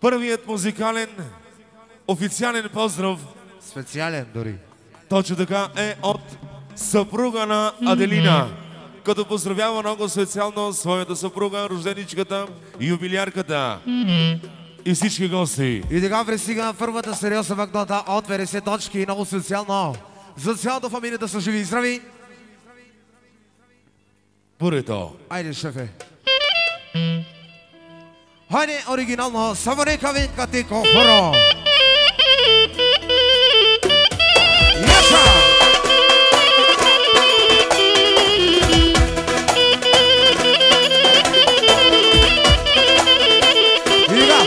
Първият музикален, официален поздрав, специален дори, точно така, е от съпруга на Аделина, като поздравява много специално своята съпруга, рожденичката, юбилярката и всички гости. И така пристига първата сериозна банкнота от 50 точки, много специално за цялата фамилия да са живи и здрави. Бурито. Айде, шефе. Хайде, оригинално, само нека винкате кохоро. Яша! И така,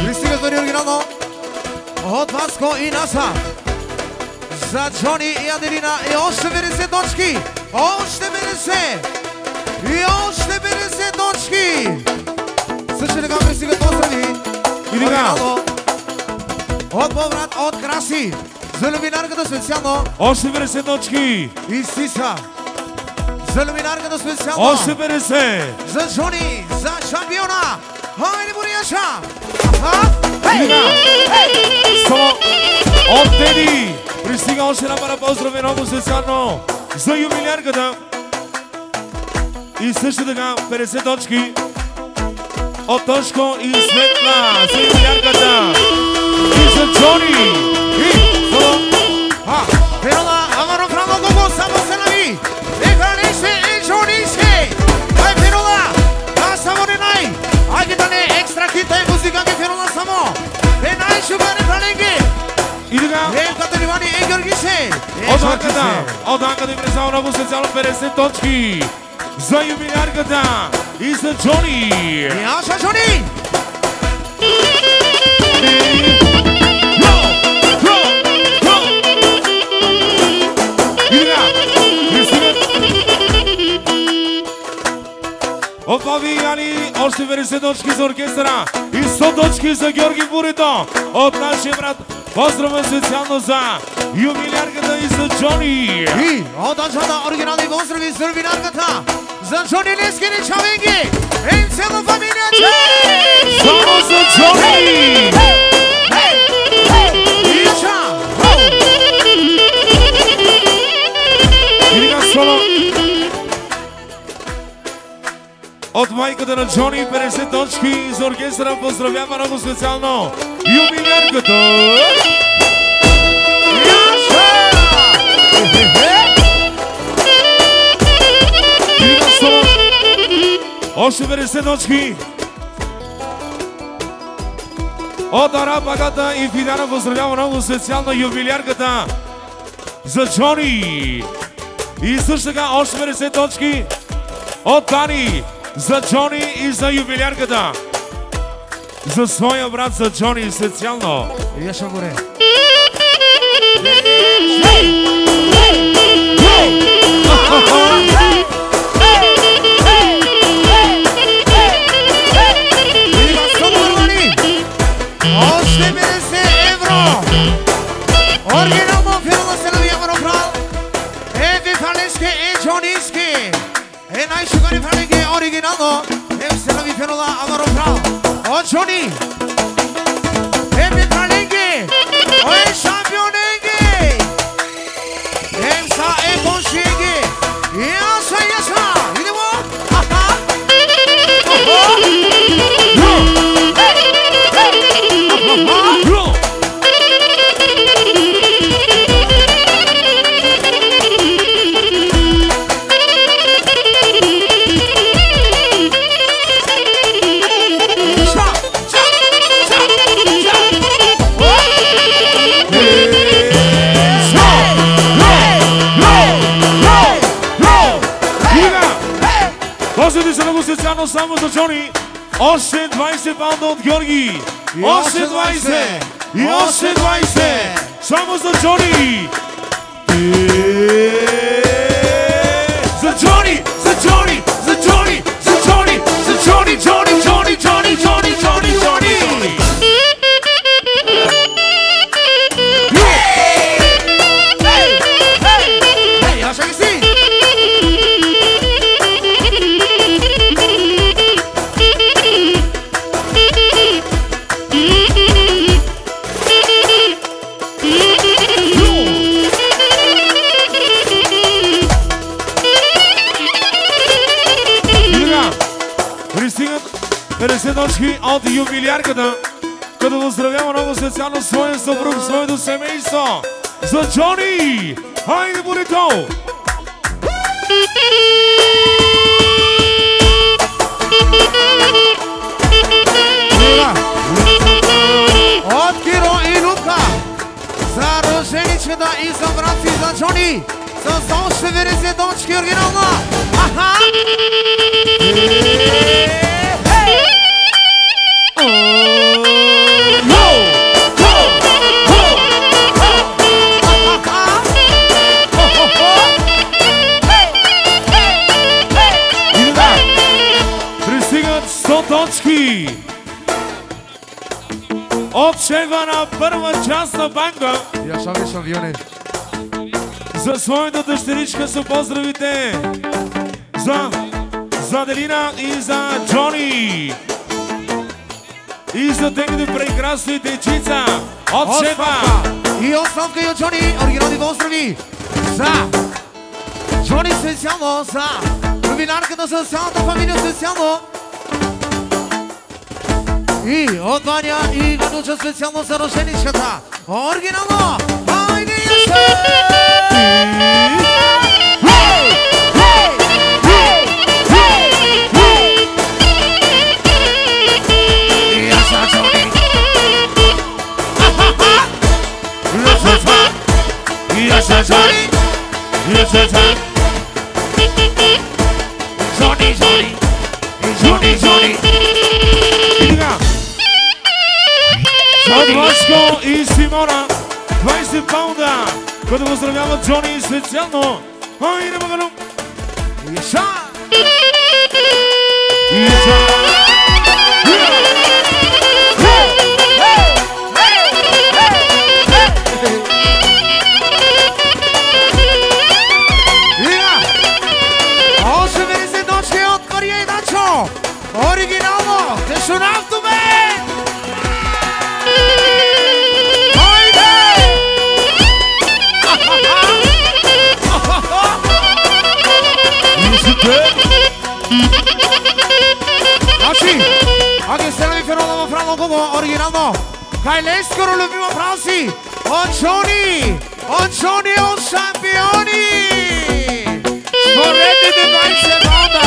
пристигат бъде оригинално от Васко и Наса. За Джони и Аделина и още 50 точки. Още 50! И още 50 точки! Също така пристигат поздрави. И така. От поврат от Краси. За люминарката специално. Още 50 точки. И Сиса. За люминарката специално. Още 50. За Джони. За шампиона. Хайде, Борияша! И така. Само от Теди. Пристига още една пара поздрави много специално за юбилярката. И също така 50 точки от Тошко и Светла за юбилярката. И за Джони. И Ферола, амаро право кого само се нави. Нека се и Джони се. Ай, Ферола, да само не най. Айде да не екстра хита и музика ги Ферола само. Е най-шугаре праленги. И така. Елката Ливани и Георги се. От Анката им представя много специално 50 точки за юбилярката и за Джони. Яша Джони! И така. От Баби и Яни още 50 точки за оркестъра и 100 точки за Георги Бурито. От нашия брат поздрава специално за юбилярката и за Джони. И от Анжана оригинални поздрави за юбилярката. За Джони Лескини Чавенги. Ей, цела фамилия Чей! Само за Джони! Иша! И така соло от майката на Джони 50 точки за оркестъра поздравява много специално юбилярката. Яша! И така соло още 50 точки от Арабагата и Фидана поздравява много специално юбилярката за Джони. И също така още 50 точки от Тани за Джони и за юбилярката. За своя брат, за Джони специално. Яша горе. Още 50 евро! Оригинално филма се навиява на прал. Еви фалешки и джонийски. Е най-шугари фалешки оригинално. Еви се нави филма Амаро прал. О, Джони! Еви фалешки! Ой, шампионенги! Ем са е боншиенги! Яса, яса! Идемо! Аха! Гостите са много специално само за Джони. Още 20 паунда от Георги. Още 20. И още 20. Само за Джони. За Джони. За Джони. За Джони. За Джони. За Джони. Джони. Джони. Джони. Джони. Джони. Джони. Яша ги си! всички от юбилярката, като поздравява много специално своя съпруг, своето семейство за Джони! Хайде, бурито! От Киро и Любка за роженичката и за братци за Джони с още 50 точки оригинално. Аха! Пристигат 100 точки от шефа на първа част на банка. Я шавиш авиони. За своята дъщеричка са поздравите за Делина и за Джони и за техните прекрасни дечица от шефа и от Славка и от Джони оригинални поздрави за Джони специално, за юбилярката за цялата фамилия специално и от Ваня и Вануча специално за роженичката оригинално. Хайде, ясе! Джони! И така! От Васко и Симона 20 паунда, като поздравяват Джони специално. Хайде, Магану! Яша! Оригинално! Тешунавто ме! Хайде! Значи, аги селеви фенола в Рано Гого, оригинално! Кайлескоро любима Франси! От Джони! От Джони от шампиони! Споредните 20 паунда!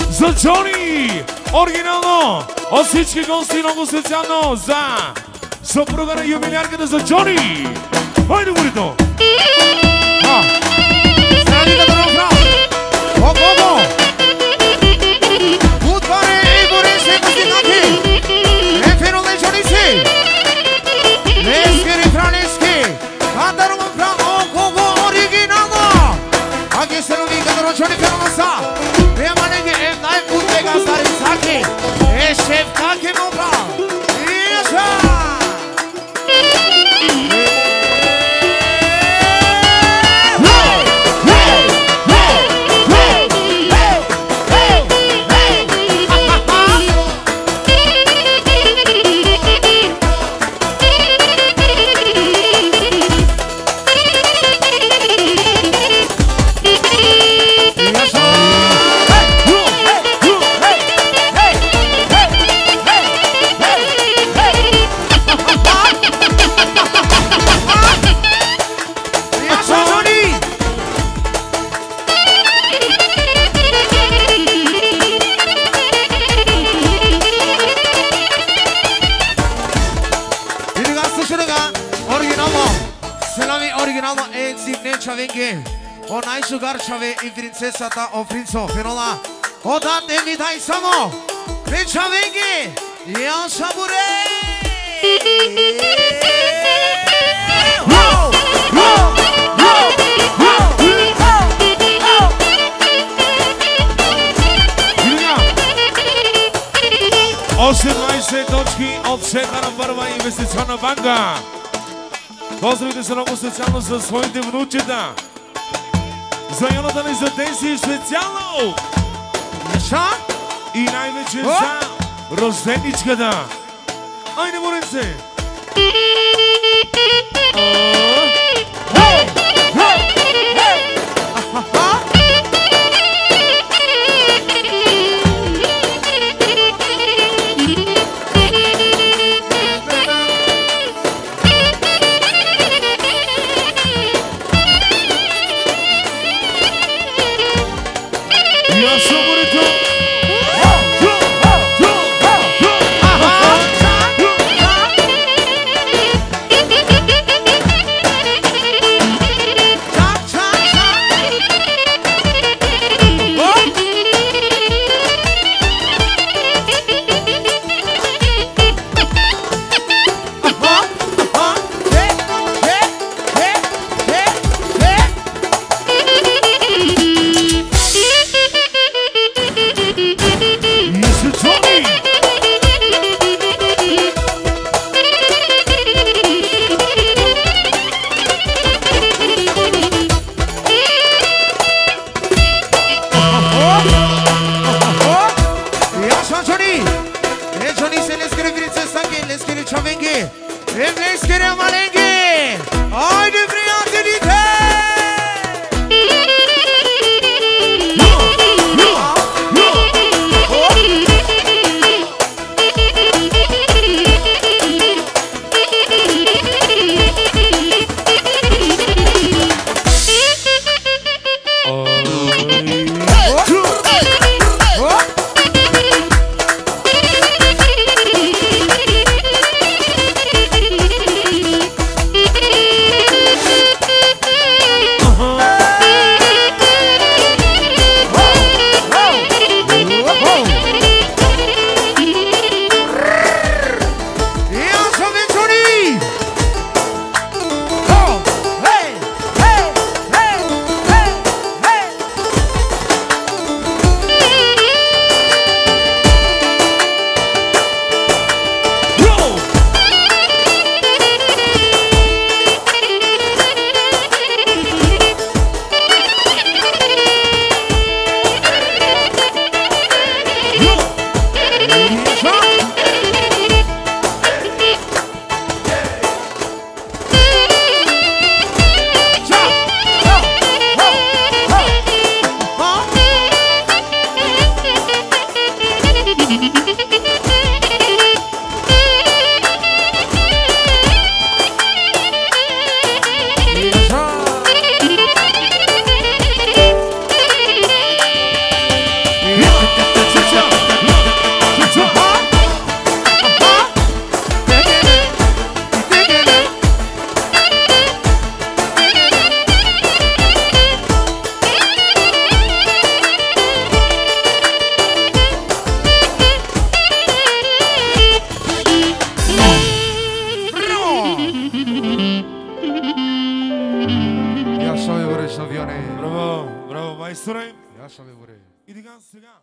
За Джони! Оригинално! От всички гости много специално за съпруга на юбилярката за Джони! Хайде, горито! Страниката на Фран! Ого-го! Отваре и горе се постигнати! Ефино на Джони си! Лески, рефранески! Кантарума Фран! Ого-го! Оригинално! Аги се нови като Джони Фернаса! Най-путега стари саки! Шеф, как е му прав? Иша! originalno e Signecia Venghe. O najshugarčave i princesata o princo Fenola. Odate mi daj samo Necia Venghe. Ja šabure. Още 20 точки от шефа на първа инвестиционна банка. Поздравите се много специално за своите внучета. За Йонатан и за Денси специално. И най-вече за рожденичката. Айде, боренце! Браво, браво, майсторе. Я ще ви говоря. И сега.